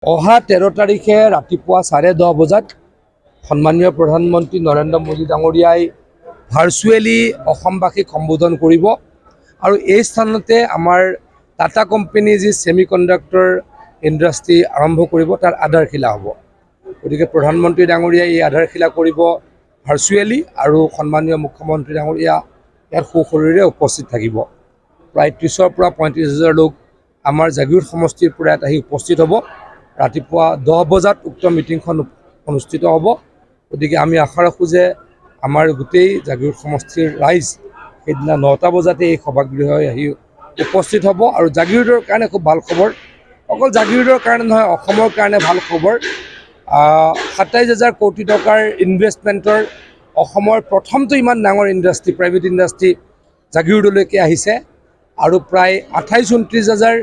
অহা 13 তাৰিখে ৰাতিপুৱা 10:30 বজাত সন্মানীয় প্ৰধানমন্ত্ৰী নৰেন্দ্ৰ মোদী ডাঙৰীয়াই ভাৰ্চুৱেলি অসমবাসীক সম্বোধন কৰিব আৰু এই স্থানতে আমাৰ টাটা কোম্পানী যি সেমিকণ্ডাক্টৰ ইণ্ডাষ্ট্ৰী আৰম্ভ কৰিব তাৰ আধাৰশিলা হ'ব। গতিকে প্ৰধানমন্ত্ৰী ডাঙৰীয়াই এই আধাৰশিলা কৰিব ভাৰ্চুৱেলি আৰু সন্মানীয় মুখ্যমন্ত্ৰী ডাঙৰীয়া ইয়াত সশৰীৰে উপস্থিত থাকিব। প্ৰায় 30ৰ পৰা 35,000 লোক আমাৰ জাগীৰোড সমষ্টিৰ পৰা ইয়াত আহি উপস্থিত হ'ব। ৰাতিপুৱা 10 বজাত উক্ত মিটিংখন অনুষ্ঠিত হ'ব। গতিকে আমি আশা ৰাখোঁ যে আমাৰ গোটেই জাগীৰোড সমষ্টিৰ ৰাইজ সেইদিনা 9টা বজাতে এই সভাগৃহলৈ আহি উপস্থিত হ'ব আৰু জাগীৰোডৰ কাৰণে খুব ভাল খবৰ। অকল জাগীৰোডৰ কাৰণে নহয়, অসমৰ কাৰণে ভাল খবৰ। 27,000 কোটি টকাৰ ইনভেষ্টমেণ্টৰ অসমৰ প্ৰথমটো ইমান ডাঙৰ ইণ্ডাষ্ট্ৰী, প্ৰাইভেট ইণ্ডাষ্ট্ৰী জাগীৰোডলৈকে আহিছে আৰু প্ৰায় 28-29,000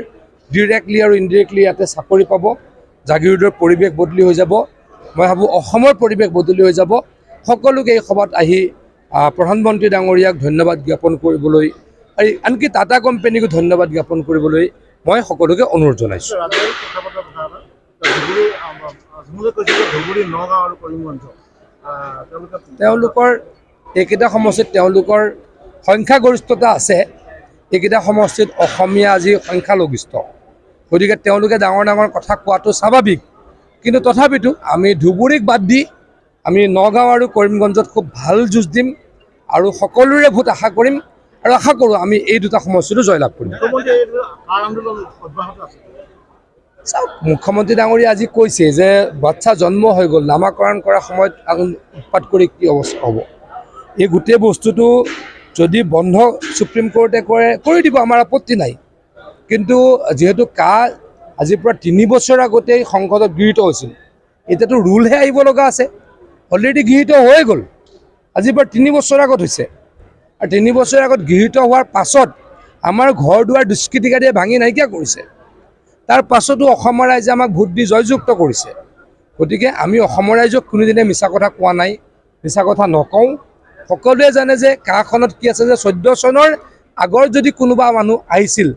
ডিৰেক্টলি আৰু ইনডিৰেক্টলি ইয়াতে চাকৰি পাব। জাগীৰোডৰ পৰিৱেশ বদলি হৈ যাব। মই ভাবোঁ অসমৰ পৰিৱেশ বদলি হৈ যাব। সকলোকে এই সভাত আহি প্ৰধানমন্ত্ৰী ডাঙৰীয়াক ধন্যবাদ জ্ঞাপন কৰিবলৈ আৰু আনকি টাটা কোম্পানীকো ধন্যবাদ জ্ঞাপন কৰিবলৈ মই সকলোকে অনুৰোধ জনাইছোঁ। তেওঁলোকৰ এইকেইটা সমষ্টিত তেওঁলোকৰ সংখ্যাগৰিষ্ঠতা আছে। এইকেইটা সমষ্টিত অসমীয়া আজি সংখ্যালঘিষ্ঠ। গতিকে তেওঁলোকে ডাঙৰ ডাঙৰ কথা কোৱাটো স্বাভাৱিক, কিন্তু তথাপিতো আমি ধুবুৰীক বাদ দি আমি নগাঁও আৰু কৰিমগঞ্জত খুব ভাল যুঁজ দিম আৰু সকলোৰে ভোট আশা কৰিম আৰু আশা কৰোঁ আমি এই দুটা সমষ্টিটো জয়লাভ কৰিম। চাওক, মুখ্যমন্ত্ৰী ডাঙৰীয়া আজি কৈছে যে বাচ্চা জন্ম হৈ গ'ল, নামাকৰণ কৰাৰ সময়ত উৎপাত কৰি কি অৱস্থা হ'ব। এই গোটেই বস্তুটো যদি বন্ধ সুপ্ৰিম কোৰ্টে কৰে কৰি দিব, আমাৰ আপত্তি নাই। কিন্তু যিহেতু আজিৰ পৰা 3 বছৰ আগতেই সংসদত গৃহীত হৈছিল, এতিয়াতো ৰুলহে আহিব লগা আছে। অলৰেডি গৃহীত হৈ গ'ল, আজিৰ পৰা 3 বছৰ আগত হৈছে। আৰু 3 বছৰ আগত গৃহীত হোৱাৰ পাছত আমাৰ ঘৰ দুৱাৰ দুষ্কৃতিকাৰীয়ে ভাঙি নাইকিয়া কৰিছে। তাৰ পাছতো অসমৰ ৰাইজে আমাক ভোট দি জয়যুক্ত কৰিছে। গতিকে আমি অসমৰ ৰাইজক কোনোদিনে মিছা কথা কোৱা নাই, মিছা কথা নকওঁ। সকলোৱে জানে যে কাখনত কি আছে, যে 14 চনৰ আগৰ যদি কোনোবা মানুহ আহিছিল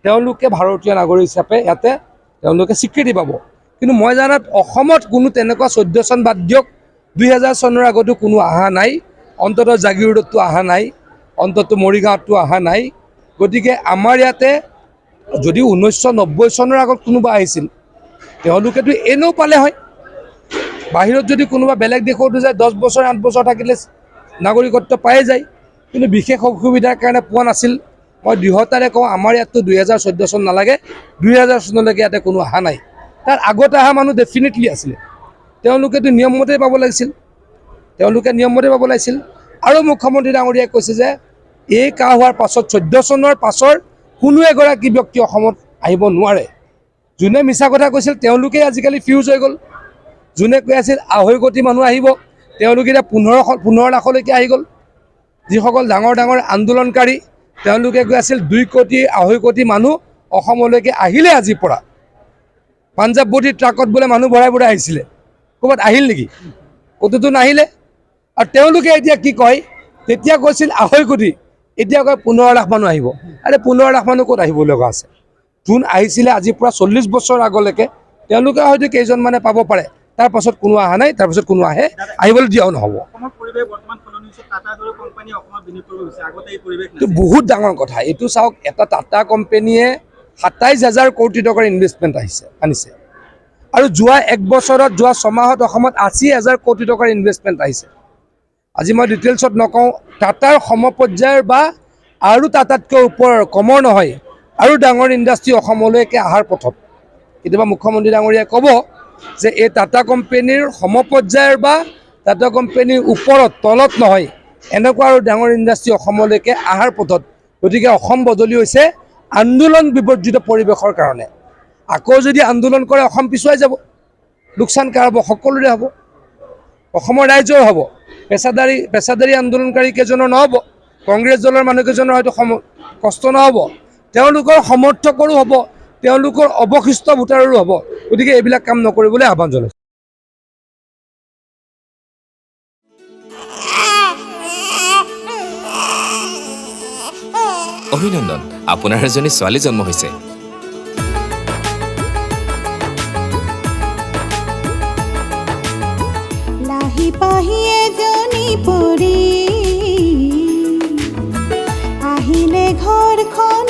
তেওঁলোকে ভাৰতীয় নাগৰিক হিচাপে ইয়াতে তেওঁলোকে স্বীকৃতি পাব। কিন্তু মই জানাত অসমত কোনো তেনেকুৱা 14 চন বাদ দিয়ক, 2000 চনৰ আগতো কোনো অহা নাই। অন্ততঃ জাগীৰোডতো অহা নাই, অন্ততঃ মৰিগাঁৱতো অহা নাই। গতিকে আমাৰ ইয়াতে যদি 1990 চনৰ আগত কোনোবা আহিছিল তেওঁলোকেতো এনেও পালে হয়। বাহিৰত যদি কোনোবা বেলেগ দেশতো যায় 10 বছৰ 8 বছৰ থাকিলে নাগৰিকত্ব পায়ে যায়, কিন্তু বিশেষ অসুবিধাৰ কাৰণে পোৱা নাছিল। মই দৃঢ়তাৰে কওঁ আমাৰ ইয়াততো 2014 চন নালাগে, 2000 চনলৈকে ইয়াতে কোনো অহা নাই। তাৰ আগত অহা মানুহ ডেফিনেটলি আছিলে, তেওঁলোকেতো নিয়মমতে পাব লাগিছিল, আৰু মুখ্যমন্ত্ৰী ডাঙৰীয়াই কৈছে যে এই হোৱাৰ পাছত 14 চনৰ পাছৰ কোনো এগৰাকী ব্যক্তি অসমত আহিব নোৱাৰে। যোনে মিছা কথা কৈছিল তেওঁলোকেই আজিকালি ফিউজ হৈ গ'ল। যোনে কৈ আছিল 2.5 কোটি মানুহ আহিব, তেওঁলোকে এতিয়া 15 লাখলৈকে আহি গ'ল। যিসকল ডাঙৰ ডাঙৰ আন্দোলনকাৰী তেওঁলোকে কৈ আছিল 2 কোটি 2.5 কোটি মানুহ অসমলৈকে আহিলে। আজিৰ পৰা পাঞ্জাৱ বডি ট্ৰাকত বোলে মানুহ ভৰাই ভৰাই আহিছিলে, ক'ৰবাত আহিল নেকি? ক'তোতো নাহিলে। আৰু তেওঁলোকে এতিয়া কি কয়, তেতিয়া কৈছিল 2.5 কোটি, এতিয়া কয় 15 লাখ মানুহ আহিব। আৰে 15 লাখ মানুহ ক'ত আহিব লগা আছে? যোন আহিছিলে আজিৰ পৰা 40 বছৰ আগলৈকে তেওঁলোকে হয়তো কেইজনমানে পাব পাৰে, তাৰ পাছত কোনো অহা নাই, তাৰপাছত কোনো আহিবলৈ দিয়াও নহ'ব। এইটো বহুত ডাঙৰ কথা। এইটো চাওক, এটা টাটা কোম্পানীয়ে 27,000 কোটি টকাৰ ইনভেষ্টমেণ্ট আনিছে আৰু যোৱা 1 বছৰত, যোৱা 6 মাহত অসমত 80,000 কোটি টকাৰ ইনভেষ্টমেণ্ট আহিছে। আজি মই ডিটেইলছত নকওঁ, টাটাৰ সমপৰ্যায়ৰ বা আৰু টাটাতকৈ ওপৰৰ কমৰ নহয় আৰু ডাঙৰ ইণ্ডাষ্ট্ৰী অসমলৈকে অহাৰ পথত। কেতিয়াবা মুখ্যমন্ত্ৰী ডাঙৰীয়াই ক'ব যে এই টাটা কোম্পানীৰ সমপৰ্যায়ৰ বা টাটা কোম্পানীৰ ওপৰত তলত নহয়, এনেকুৱা আৰু ডাঙৰ ইণ্ডাষ্ট্ৰী অসমলৈকে অহাৰ পথত। গতিকে অসম বদলি হৈছে আন্দোলন বিবৰ্জিত পৰিৱেশৰ কাৰণে। আকৌ যদি আন্দোলন কৰে অসম পিছুৱাই যাব, লোকচান কাৰ হ'ব? সকলোৰে হ'ব, অসমৰ ৰাইজৰ হ'ব। পেচাদাৰী আন্দোলনকাৰী কেইজনৰ নহ'ব, কংগ্ৰেছ দলৰ মানুহকেইজনৰ হয়তো কষ্ট নহ'ব, তেওঁলোকৰ সমৰ্থকৰো হ'ব, তেওঁলোকৰ অৱশিষ্ট ভোটাৰৰো হ'ব। গতিকে এইবিলাক কাম নকৰিবলৈ আহ্বান জনাইছোঁ। অভিনন্দন, আপোনাৰ এজনী ছোৱালী জন্ম হৈছে। আহি পাহি এজনী পৰি আহিলে ঘৰখন